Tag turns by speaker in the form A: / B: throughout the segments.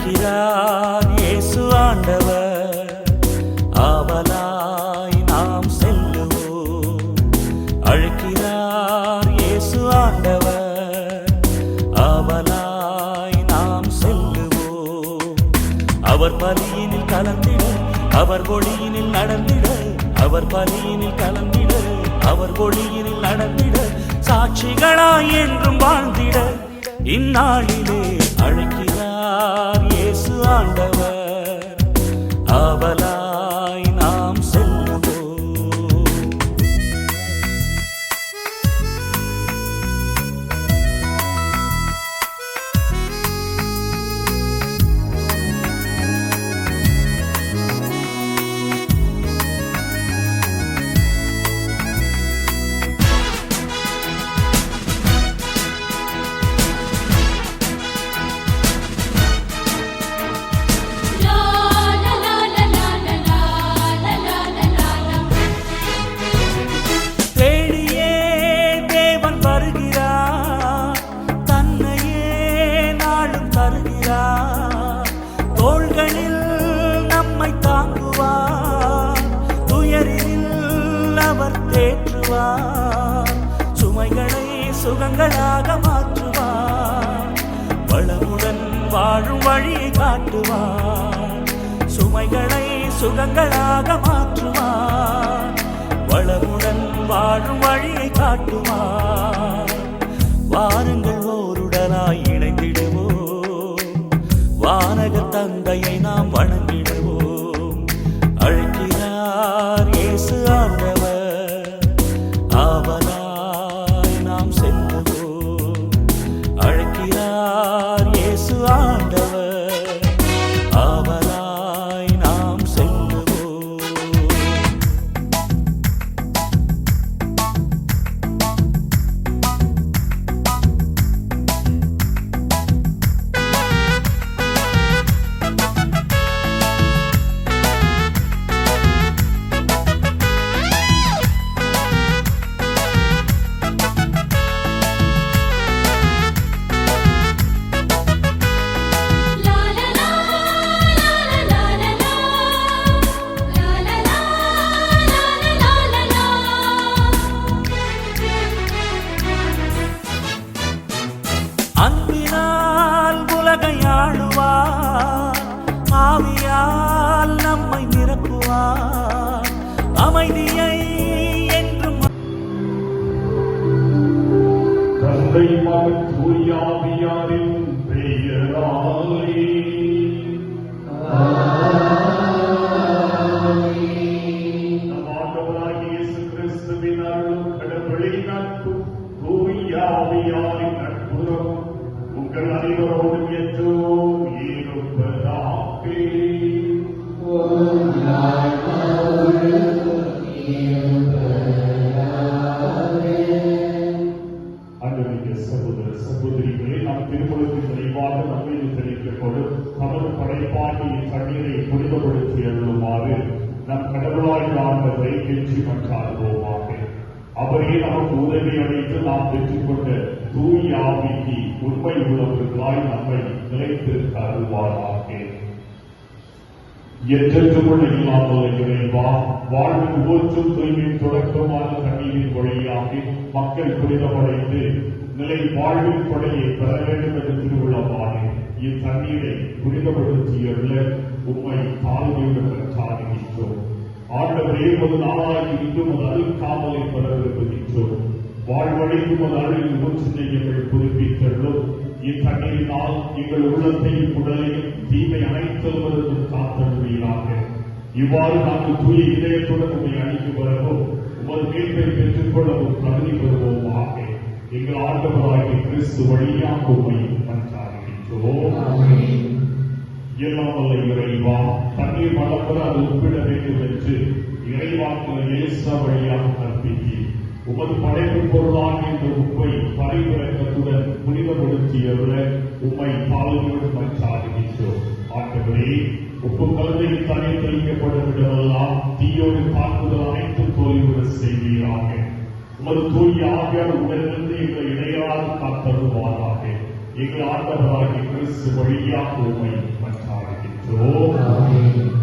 A: அழைக்கிறார் இயேசு ஆண்டவர், ஆவலாய் நாம் செல்லுவோம். அழைக்கிறார் இயேசு ஆண்டவர், ஆவலாய் நாம் செல்லுவோம். அவர் பலியினில் கலந்திட, அவர் ஒளியினில் நடந்திட, அவர் பலியினில் கலந்திட, அவர் ஒளியினில் நடந்திட, சாட்சிகளாய் என்றும் வாழ்ந்திட இந்நாளிலே அழைக்கிறார் இயேசு ஆண்டவர், ஆவலாய் நாம் செல்லுவோம். தோள்களில் நம்மை தாங்குவார், துயரில் அவர் தேற்றுவார், சுமைகளை சுகங்களாக மாற்றுவார், வளமுடன் வாழும் வழியை காட்டுவார், சுமைகளை சுகங்களாக மாற்றுவார், வளமுடன் வாழும் வழியை காட்டுவார். வாருங்கள் ஓருடனாய் இணைந்திடுவோம், வானக தந்தையை நாம் வணங்கிடுவோம். அழைக்கிறார் இயேசு ஆண்டவர், ஆவலாய் நாம் செல்லுவோம். அழைக்கிறார் இயேசு ஆண்டவர், ஆவலாய் நாம் செல்லுவோம். அன்பினால் உலகை ஆளுவார், ஆவியால் நம்மை நிரப்புவார், அமைதியை என்றும்
B: தந்தை மகன் தூய ஆவியாரின் பெயராலே நம் ஆண்டவராகிய இயேசு கிறிஸ்துவின் அருளும் கடவுளின் நட்பும் தூய ஆவியாரின் நட்புறவும் உங்கள் அனைவரோடும் என்றும் இருப்பதாக. அன்புமிக்க சகோதர சகோதரிகளே, நம் திருமணத்தின் விரைவாக நம்மீது தெரிவிக்கப்படும் தமது படைப்பாகிய தண்ணீரை புனிதப்படுத்தி அருளுமாறு நம் கடவுளாய் ஆண்டவரை கெஞ்சி மன்றாடுவோமாக. அவரே நமக்கு உதவி அளித்து நாம் பெற்றுக்கொண்ட தூய ஆவிக்கு உண்மை உள்ளவர்களாய் நம்மை நிலைத்திருக்க அருள்வாராக. என்றென்றுமுள்ள இல்லாமல் இறைவா, வாழ்வின் ஊற்றும் தூய்மையின் தொடக்கமான தண்ணீரின் வழியாக மக்கள் புனிதமடைந்து நிலை வாழ்வின் கொடையை பெற வேண்டும் என்று திருவிழாவான இத்தண்ணீரை புனிதப்படுத்தியுள்ள உண்மை தாழ்மையுடன் மன்றாடுகின்றோம். ஆண்டவரே, ஒரு நாளாகி இன்றும் அது அழுக்காமலை பெற விரும்புகின்றோம். வாழ்வழிக்கும் ஒரு அழிவு ஊற்றினை எங்கள் புதுப்பித்தள்ளும். இத்தண்ணீரினால் எங்கள் உள்ளத்தையும் உடலையும் தீமை அனைத்துவதற்கும் காத்தருவீராக. இவ்வாறு நாங்கள் தூய இதயத்துடன் உண்மை அணிக்கு வரவும் உமது மீட்பை பெற்றுக்கொள்ளவும் தகுதி பெறுவோமாக. எங்கள் ஆண்டவராகிய கிறிஸ்து வழியாக உண்மை மன்றாடுகின்றோம். எல்லாம் வல்ல இறைவா, தண்ணீர் வளம்பெற அது ஒப்பிட வேண்டும் என்று இறைவாக்கினர் இயேசு வழியாக கற்பித்தீர். உமது படைப்பு பொருளாக இந்த உப்பை பரிவிறக்கத்துடன் புனிதப்படுத்தியவர உம்மை தாழ்மையுடன் மன்றாடுகின்றோம். ஆண்டவரே, உப்பு கலந்தை தண்ணீர் தெளிக்கப்படும் இடமெல்லாம் தீயோடு தாக்குதல் அனைத்தும் தோல்வியுட செய்வீராக. உமது தூய ஆவியார் உடனிருந்து எங்களை இடையாது காத்தருவாராக. எங்கள் ஆண்டவராகிய கிறிஸ்து வழியாக உம்மை மன்றாடுகின்றோம். ஜெபிக்கிறோம்.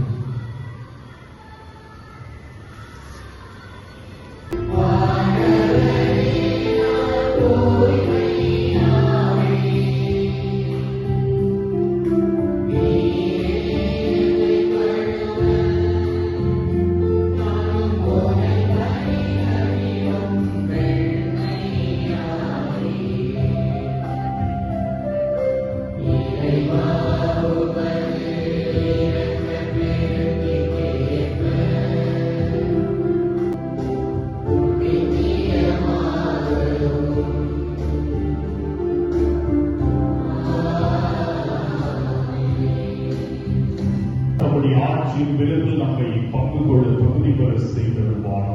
B: நம்முடைய ஆட்சியின் விருதில் நம்மை பங்கு கொள்ள தகுதி பெற செய்திருவாராக.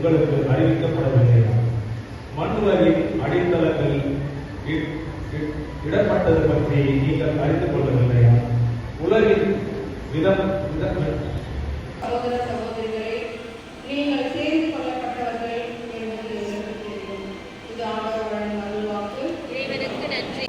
C: உங்களுக்கு அறிவிக்கப்படவில்லை. மண்ணுலகின் அடித்தளங்கள் இடப்பட்டது பற்றி நீங்கள் அறிந்து கொள்ளவில்லையா? உலகின்
D: சகோதர சகோதரிகளே, நீங்கள் சேர்ந்து கொள்ளப்பட்டவர்கள் என்பது எனக்கு தெரியும். இது ஆண்டவரின் அருள்வாக்கு. இறைவனுக்கு நன்றி.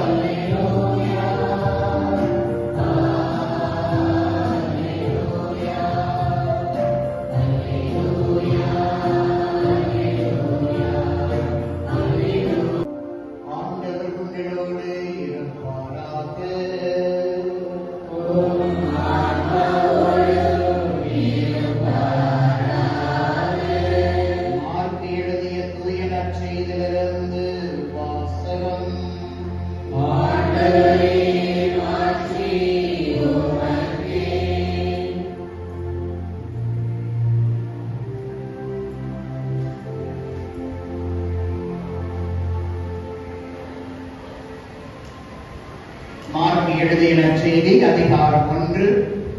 E: மார்க் எழுதிய நற்செய்தி அதிகாரம் 1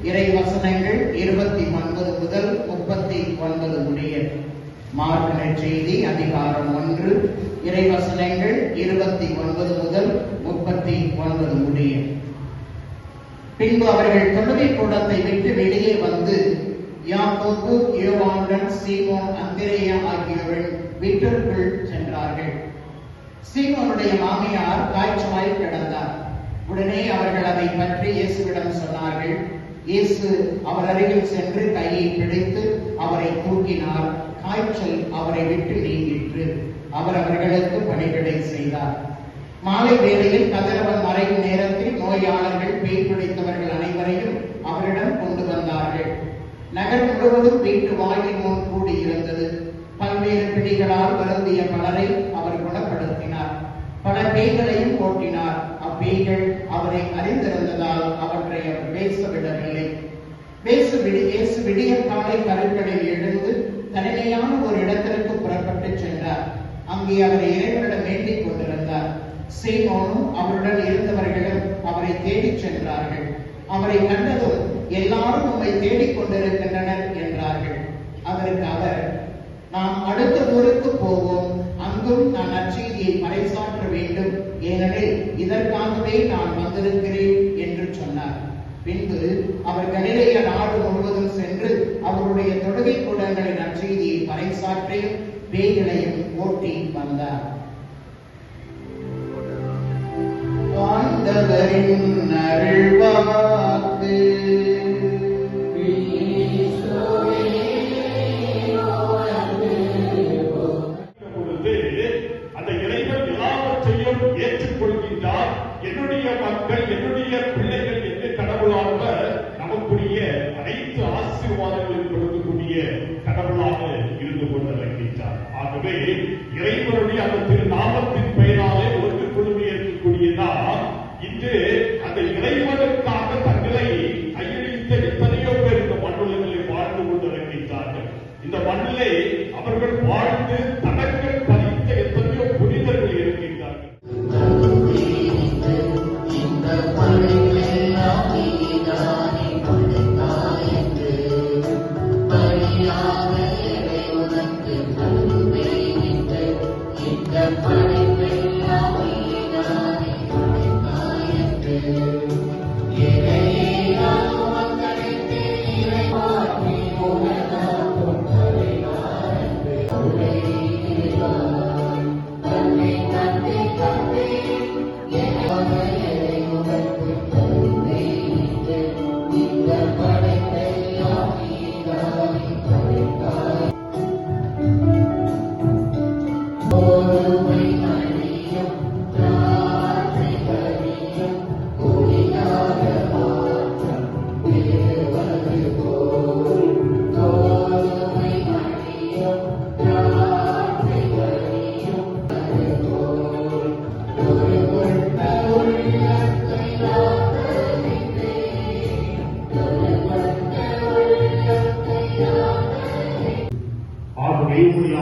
E: இறை வசனங்கள் 29 முதல் 39 முடிய. மார்க் நற்செய்தி அதிகாரம் 1 இறை வசனங்கள் 29 முதல் 39 முடிய. பின்பு அவர்கள் தொழுகை கூடத்தை விட்டு வெளியே வந்து யாக்கோபு, யோவானுடன் சீமோன், அந்திரேயா ஆகியோர்கள் வீட்டிற்குள் சென்றார்கள். சீமோனுடைய மாமியார் காய்ச்சலாய் கிடந்தார். உடனே அவர்கள் அதை பற்றி இயேசுவிடம் சொன்னார்கள். இயேசு அவர் அருகில் சென்று கையை பிடித்து அவரை தூக்கினார். காய்ச்சல் அவரை விட்டு நீங்கிற்று. அவர் அவர்களுக்கு பணிவிடை செய்தார். மாலை வேளையில் கதிரவன் மறையும் நேரத்தில் நோயாளர்கள், பேய் பிடித்தவர்கள் அனைவரையும் அவரிடம் கொண்டு வந்தார்கள். நகர் முழுவதும் வீட்டு வாயில் முன் கூடியிருந்தது. பல்வேறு பிடிகளால் வருந்திய பலரை அவர் குணப்படுத்தினார். பல பேய்களையும் ஓட்டினார். அப்பேய்கள் அவரை அறிந்திருந்ததால் அவற்றை அவர் பேசவிடவில்லை. இயேசு விடிய காலை கருக்களில் எழுந்து தனிமையான ஒரு இடத்திற்கு புறப்பட்டு சென்றார். அங்கே அவர் இறைவனிடம் வேண்டிக் கொண்டிருந்தார். சீமோனும் அவருடன் இருந்தவர்களும் அவரை தேடிச் சென்றார்கள். அவரை கண்டதும் எல்லாரும் உம்மை தேடிக் கொண்டிருக்கின்றனர் என்றார்கள். அதற்கு அவர், நாம் அடுத்த ஊருக்கு போவோம், அங்கும் நான் நற்செய்தியை பறைசாற்ற வேண்டும், ஏனெனில் இதற்காகவே நான் வந்திருக்கிறேன் என்று சொன்னார். பின்பு அவர் கலிலேய நாடு முழுவதும் சென்று அவருடைய தொழுகை கூடங்களின் நற்செய்தியை பறைசாற்றி பேய்களையும் ஓட்டி வந்தார். ஆண்டவரின் அருள்வாக்கு.
B: அந்த இறைவன் எல்லாவற்றையும் ஏற்றுக்கொள்கின்றார். என்னுடைய மக்கள், என்னுடைய பிள்ளைகள் என்று கடவுளாக நமக்குரிய அனைத்து ஆசீர்வாதங்கள் இறைவனுடைய அந்த திருநாமத்தின் பெயராலே ஒன்று குழுமி இருக்கக்கூடியதால் இன்று அந்த இறைவனுக்காக தங்களை கையளித்த எத்தனையோ பேர் இந்த மண்ணுலகிலே வாழ்ந்து கொண்டிருக்கின்றார்கள். இந்த மண்ணிலே அவர்கள் வாழ்ந்து தனக்கு பதித்த எத்தனையோ புனிதர்கள் இருக்கின்றார்கள்.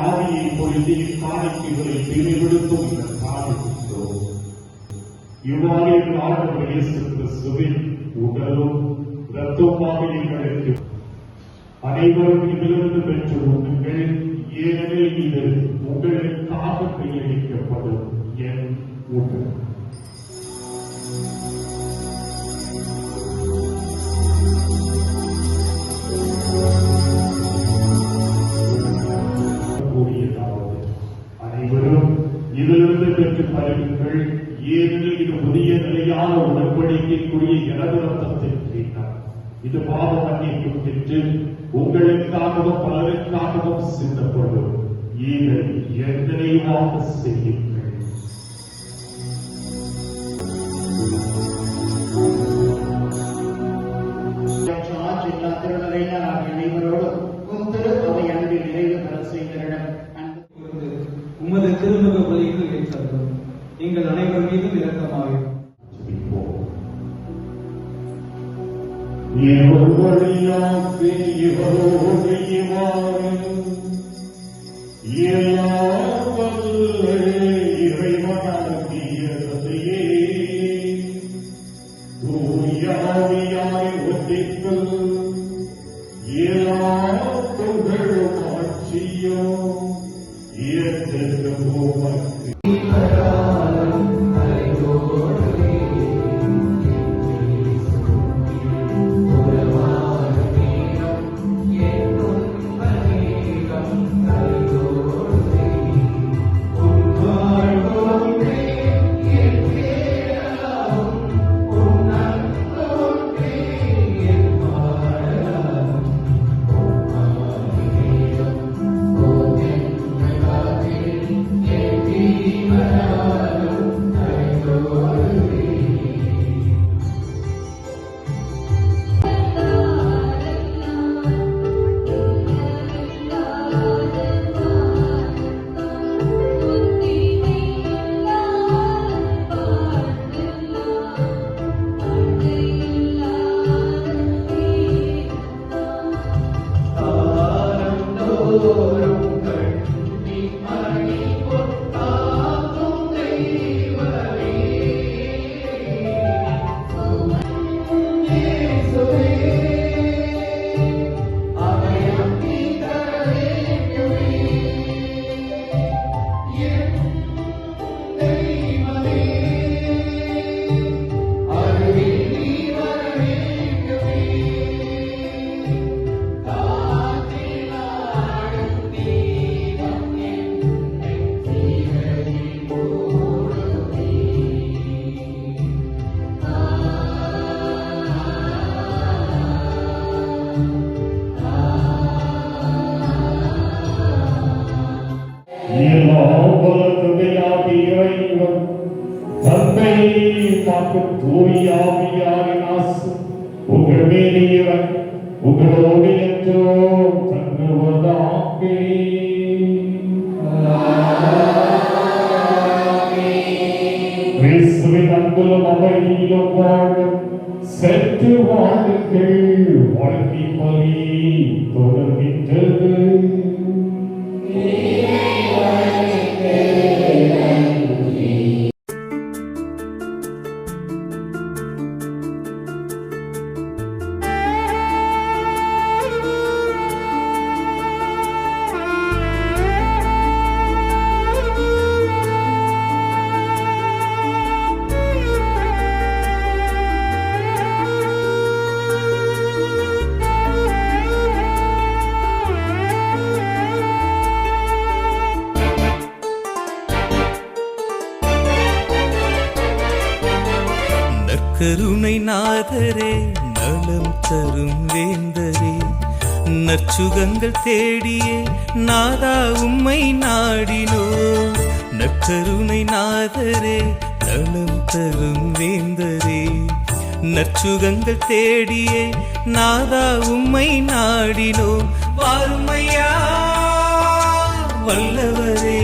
B: ஆவியை பொழுது காணிக்கைகளை பிரிவெடுத்தும் இந்த சாதிக்கின்றோம். இவ்வாறு ஆண்டவர் இயேசு கிறிஸ்துவின் உடலும் இரத்தமாக எங்களுக்கு அனைவரும் இதிலிருந்து பெற்று உண்ணுங்கள். ஏனெனில் இது உங்களுக்காக கையளிக்கப்படும் என் உடல். அனைவரும் இதிலிருந்து பெற்று பருகுங்கள். ஏனெனில் இது புதிய நிலையான உடன்படிக்கைக்குரிய எனது ரத்தத்தின் கிண்ணம். இது பாவ மன்னிப்பு பெற்று உங்களுக்காகவும் பலருக்காகவும் சிந்தப்படும். இதை என் நினைவாக செய்யுங்கள்.
C: உமது திருமுக பலிக்கு ஏற்றதும் நீங்கள் அனைவர் மீதும் இரக்கமாகும். தந்தை பார்க்கும் தூயாவியாரின் ஆசை உங்கள் மீது உங்களோடு என்றோ தங்குவதாக.
B: பெற்று வாழுங்கள் வாழ்க்கை பலி தொடர்கின்றது.
A: கருணை நாதரே நலம் தரும் வேந்தரே நற்சுகங்கள் தேடியே நாதா உம்மை நாடினோ. நற்கருணை நாதரே நலம் தரும் வேந்தரே நற்சுகங்கள் தேடியே நாதா உம்மை நாடினோ. வாருமையா வல்லவரே